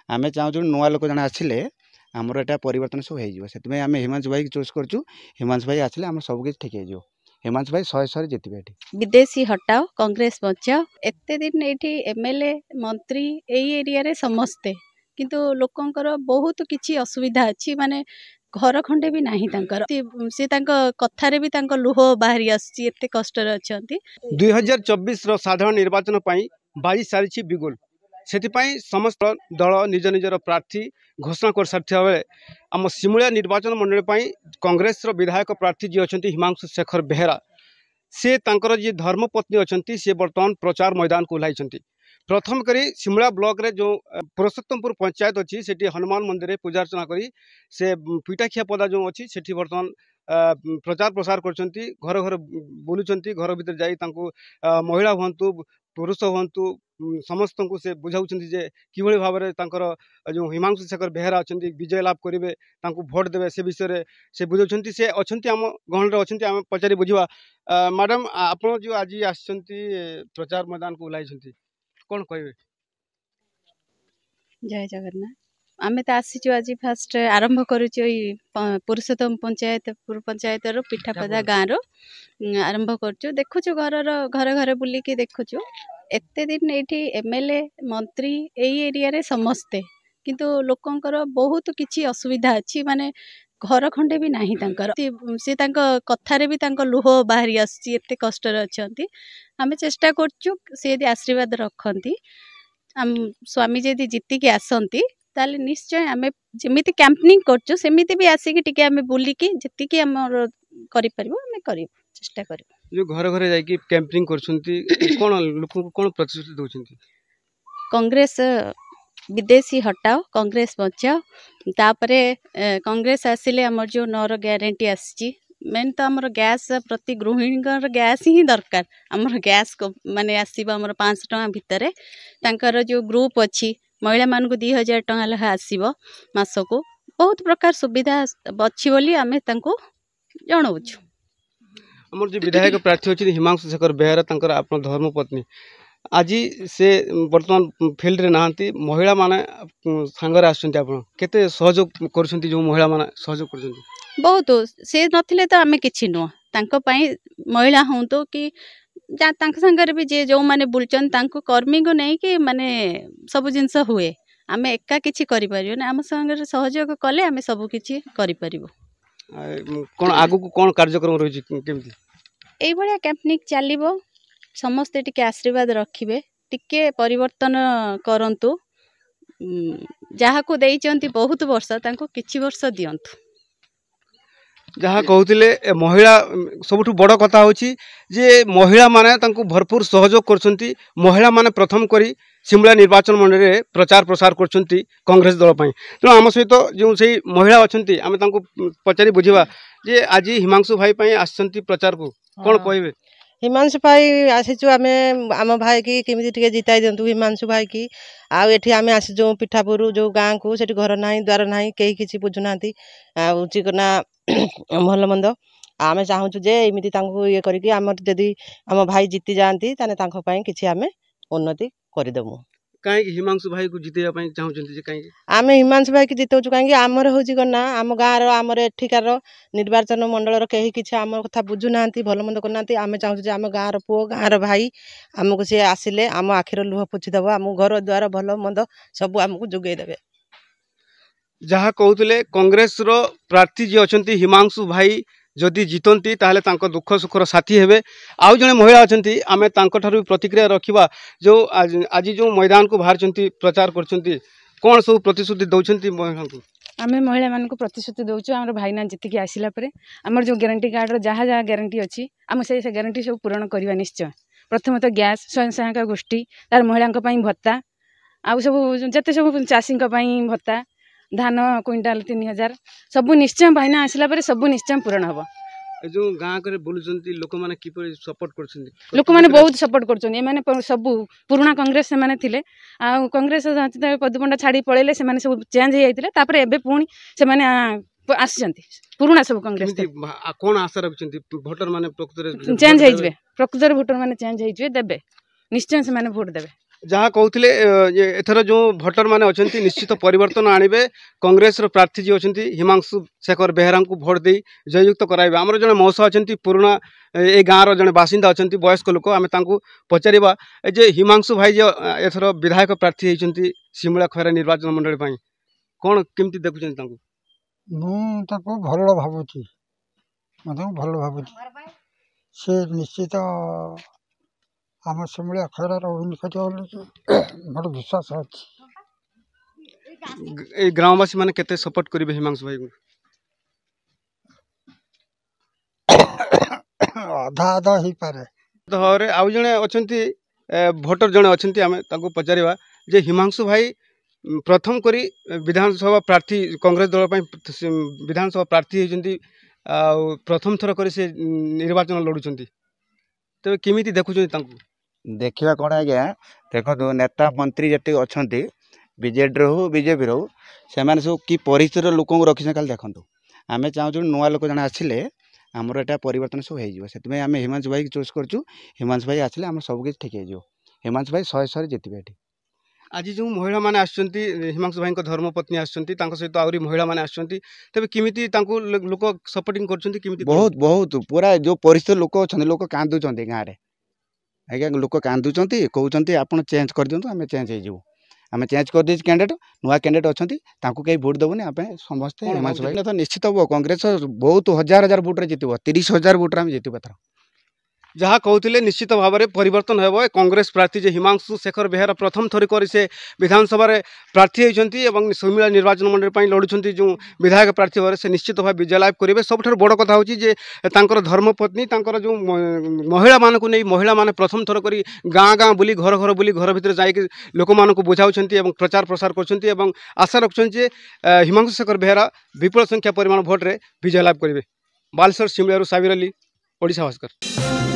आम चाहूँ नुआ लोक जन आसिले आमर एटा परिवर्तन सब हो आम हिमांशु भाई चूज करूँ। हिमांशु भाई आसिले आम सब किसी ठीक हो। हिमांशु भाई 100 जितबे ये विदेशी हटाओ कांग्रेस बचाओ एते दिन ये एमएलए मंत्री यही एरिया रे समस्ते किंतु लोकंकर बहुत किछि असुविधा अच्छी माने घर खंडे भी नाही तांकर से कथारे भी तांको लुह बाहरी आसी एते कष्ट रे अछंती। 2024 साधारण निर्वाचन बाजी सारी बिगुल से समस्त दल निज निजर प्रार्थी घोषणा कर सारी बेले आम सिमुलिया निर्वाचन मंडल कांग्रेस विधायक प्रार्थी जी अच्छा हिमांशु शेखर बेहेरा से तांकर जी धर्मपत्नी अच्छा सी बर्तमान प्रचार मैदान को ओह्लाई। प्रथम करी सिमुला ब्लॉक रे जो पुरुषोत्तमपुर पंचायत अच्छी से हनुमान मंदिर पूजा अर्चना करी से पिठाखिया पदा जो अच्छी से बर्तमान प्रचार प्रसार कर घर घर बुलूंट घर भीतर जा महिला हूँ पुरुष हूँ समस्त को से बुझाऊँ कि भाव में जो हिमांशु शेखर बेहेरा अच्छा विजय लाभ करेंगे भोट देवे से विषय से बुझाऊँ से अच्छा आम गहन अच्छा आम पचारि बुझा। मैडम आप जो आज आस प्रचार मैदान को ओह्लाई कौन कहे? जय जगन्नाथ। आमे तो आसीचु आज फास्ट आरंभ करूचु पुरुषोत्तम पंचायत रो पिठापदा गाँव रो आरंभ करूचु। देखुचु घर घर बुलिकी देखुचु एते दिन ये एमएलए मंत्री यही एरिया रे समस्ते किंतु लोकंकर बहुत किछि असुविधा अच्छी माने घर खंडे भी नाही तांकर से कथारे भी तांको लुह बाहरी आसी एते कष्ट रे अछंती। आमे चेष्टा करचु से यदि आशीर्वाद रखंती आम स्वामी जदि जीतिकी आसती ताले निश्चय आम जमी कैंपनिंग करचु सेमिति भी आसिकी टिके आम बुलिकी जीतिकी आमर करि परिबो आमे करिबो चेष्टा करिबो। जो घर घर जाई कैंपनिंग करछंती कोन लोक को कोन प्रतिश्रुति दोछंती? कांग्रेस विदेशी हटाओ कांग्रेस बचाओ तापरे कांग्रेस आसिले हमर जो 9 ग्यारंटी आसी मेन तो आमर गैस प्रति गृहिणी गैस ही दरकार आमर गैस माने आसीबा हमर 500 टका भितरे तांकर जो ग्रुप अच्छी महिला मान को 2000 टका लखा आसीबो मास को बहुत प्रकार सुविधा अच्छी बोली आमे तांको जणाउछु। हमर जो विधायक प्रार्थी अछि हिमांशु शेखर बेहेरा तांकर आपन धर्मपत्नी आज से वर्तमान फील्ड रे नहांती महिला माने सांगरे आछंती आपन केते सहयोग करछंती जो महिला माने सहयोग करछंती बहुत से नथिले तो आमे किछि नो तांको पई महिला हूं तो कि जा तांक संगरे भी जे जो माने बुलचन तांको कर्मी को नहीं कि माने सब जिंस हुए आमे एका किछि करि परियो ना आम संगरे सहयोग कले आमे सब किछि करि परिबो। कोन आगु को कोन कार्यक्रम रहि केमति एई भलिया कैंपनिंग चलिबो समस्त टिके आशीर्वाद रखिबे टिके परिवर्तन करंतु जहा को देइचंती बहुत वर्ष तांको किछि वर्ष दियंतु। जहाँ कहते महिला सबुठ बड़ कथा होची जे महिला माने तांको भरपूर सहयोग करछंती महिला माने प्रथम करी सिमला निर्वाचन मंडल रे प्रचार प्रसार करछंती कांग्रेस दल पई। तो आम सहित जो से महिला अछंती आमे तांको पचारि बुझिबा जे आज हिमांशु भाई पई आछंती प्रचार को कोन कहबे? हिमांशु भाई आसीचु आमे आम भाई की केमिति टिके जिताई दियंतु हिमांशु भाई की आ एठी आमे आसीचु पिठापुर जो गाँ को सेठी घर नाही द्वार नाही केही किछि बुझुनांती आ चिकना भल मंद आमे चाहूँ जे एमिति तांको ये करिकि आमर जदि आम भाई जीति जाती ताने तांको पई किछि आमे उन्नति करिदेमु। काहे हिमांशु भाई को जितेया पई चाहूचंती जे काहे आमे हिमांशु भाई की जितौछु काहे आमर होची कोना आम गाँ रो आमर एठिकार निर्वाचन मंडल रो केही किछि आम कथा बुझुनांती भल मंद करनांती आमे चाहूँ जे आम गाँ रो पुओ गाँ रो भाई आमको से आसिले आम आखिर लुह पोछि दबो आम घर द्वार भल मंद सब आमको जोगै देबे। जहाँ कहते कांग्रेस रो प्रार्थी जी अच्छा हिमांशु भाई जदि जीतती ताहले तांको दुख सुखर साथी हेबे। आउ जने महिला अच्छा आमे तांको ठारू प्रतिक्रिया रखिबा जो आज जो मैदान को बाहर प्रचार करछंती कौन सब प्रतिश्रुति दौरान महिला को? आमे महिला मान को प्रतिश्रुति दौचु आम भाईना जीतिकी आसला आमर जो ग्यारंटी कार्ड रो जहाँ जहाँ ग्यारंटी अच्छी आम से ग्यारंटी सब पूरण करवा निश्चय। प्रथमतः गैस स्वयं सहायक गोष्ठी तार महिला भत्ता आउ सब जते सब चाषी भत्ता धान क्विंटाल 3000 सबू निश्चय भाईना आसला सबू निश्चय पूरण हम। जो गाँ करे बोलुचंती लोक माने किपरि सपोर्ट करछंती लोक माने बहुत सपोर्ट करछन एमाने सबू पुराना कांग्रेस से माने थिले आ कांग्रेस पदुपंडा छाड़ी पळेले से माने सब चेंज हे जाइतिले तापर एबे पुणी से माने आछंती पुराना सब कांग्रेस कोन आशा रखछंती वोटर माने प्रकृति चेंज हे जबे प्रकृति वोटर माने चेंज हे जबे देबे निश्चय से माने वोट देबे। जहाँ कहते एथर जो भोटर मैंने अच्छा निश्चित परिवर्तन आणवे कांग्रेस प्रार्थी जी अच्छा हिमांशु शेखर बेहेरा को भोट दे जययुक्त कराइबे। आमर जड़े मौसा अच्छा पुराना ए गाँव जड़े बासिंदा अच्छा वयस्क लोक आम पचारा जे हिमांशु भाई जो एथर विधायक प्रार्थी होती सिमुला खैरा निर्वाचन मंडल कौन केमती देखुं ମୁଁ ଭଲ ଭାବୁଛି ମଧ୍ୟ ଭଲ ଭାବୁଛି ସେ ନିଶ୍ଚିତ ଆମ ଶିମୁଳିଆ ଖରାର ଉନ୍ନତି କରିବ ବୋଲି ମୋର ବିଶ୍ୱାସ ଅଛି। ग्रामवासी मैंने केते सपोर्ट करेंगे हिमांशु भाई को ଅଧା ଅଧା ହେଇପାରେ। भाव आउ जड़े अच्छा भोटर जड़े अच्छा आम पचारा जे हिमांशु भाई प्रथम करी विधानसभा प्रार्थी कांग्रेस दल विधानसभा प्रार्थी होती प्रथम थर कर से निर्वाचन लड़ुंट तेज केमी देखुं देखा कौन आज्ञा देखो नेता मंत्री जी अच्छा बीजेडी हो बीजेपी हो से सब कि परिस्थिति लोक रखी खाली देखो आम चाहूँ नुआ लोक जन आसिले आमर एटा परिवर्तन सब हो आम हिमांशु भाई चूज करूँ हिमांशु भाई आसिले आम सबकि ठीक हो हिमांशु भाई 100 जितबे ये आज जो महिला मैंने आसुच्च हिमांशु भाई धर्मपत्नी आसुच्च सहित आहरी महिला मैंने आसुच्च तेज किमिति लोक सपोर्टिंग कर बहुत बहुत पूरा जो परिस्थिति लोक अच्छा लोक कांदुंच गाँव में आज्ञा लोक कांदुंच कहते आप चेंज कर दिखाँ आम चेंज हो आम चेंज कर दे कैंडिडेट नुआ कैंडिडेट अच्छा कहीं भोट देवनी आप समस्ते हिमांशु भाई तो निश्चित हम कांग्रेस बहुत हजार हजार भोट जीत 30,000 भोट आम जीतबे थर जहाँ कहते निश्चित भाव में परिवर्तन हो कांग्रेस प्रार्थी जे हिमांशु शेखर बेहेरा प्रथम थर कर से विधानसभा प्रार्थी होती शिमुला निर्वाचन मंडल लड़ुंट जो विधायक प्रार्थी भाव से निश्चित भाव विजय लाभ करेंगे। सब बड़ कथा हूँ जे धर्मपत्नी जो महिला मानक नहीं महिला माने प्रथम थर कर गाँ गाँ बुली घर बुली घर भितर जाकि लोक मानक बुझाऊँच प्रचार प्रसार कर आशा रखुं जे हिमांशु शेखर बेहेरा विपुल संख्या परिमाण भोट्रे विजय लाभ करेंगे। बालेश्वर शिमुला साबिर अली ओडिशा भास्कर।